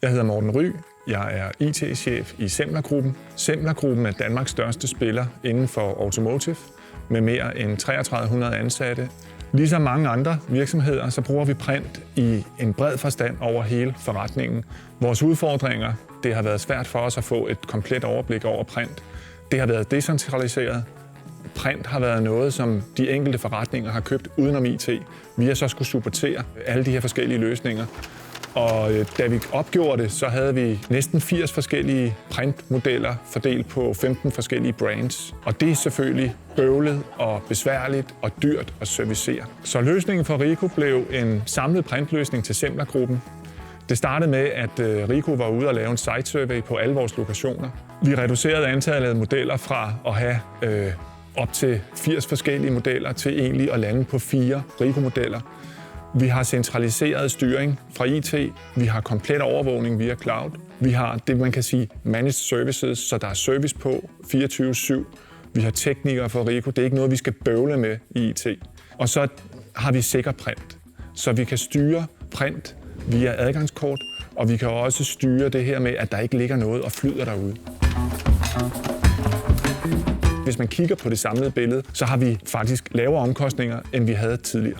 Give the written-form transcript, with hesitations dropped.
Jeg hedder Morten Ry. Jeg er IT-chef i Semler-gruppen. Semler-gruppen er Danmarks største spiller inden for automotive med mere end 3300 ansatte. Ligesom mange andre virksomheder, så bruger vi print i en bred forstand over hele forretningen. Vores udfordringer, det har været svært for os at få et komplet overblik over print. Det har været decentraliseret. Print har været noget, som de enkelte forretninger har købt udenom IT. Vi har så skulle supportere alle de her forskellige løsninger. Og da vi opgjorde det, så havde vi næsten 80 forskellige printmodeller fordelt på 15 forskellige brands. Og det er selvfølgelig bøvlet og besværligt og dyrt at servicere. Så løsningen for Ricoh blev en samlet printløsning til Semler-gruppen. Det startede med, at Ricoh var ude og lave en site-survey på alle vores lokationer. Vi reducerede antallet af modeller fra at have op til 80 forskellige modeller til egentlig at lande på 4 Ricoh-modeller. Vi har centraliseret styring fra IT. Vi har komplet overvågning via cloud. Vi har det, man kan sige, managed services, så der er service på 24/7. Vi har teknikere for Ricoh. Det er ikke noget, vi skal bøvle med i IT. Og så har vi sikker print, så vi kan styre print via adgangskort, og vi kan også styre det her med, at der ikke ligger noget og flyder derude. Hvis man kigger på det samlede billede, så har vi faktisk lavere omkostninger, end vi havde tidligere.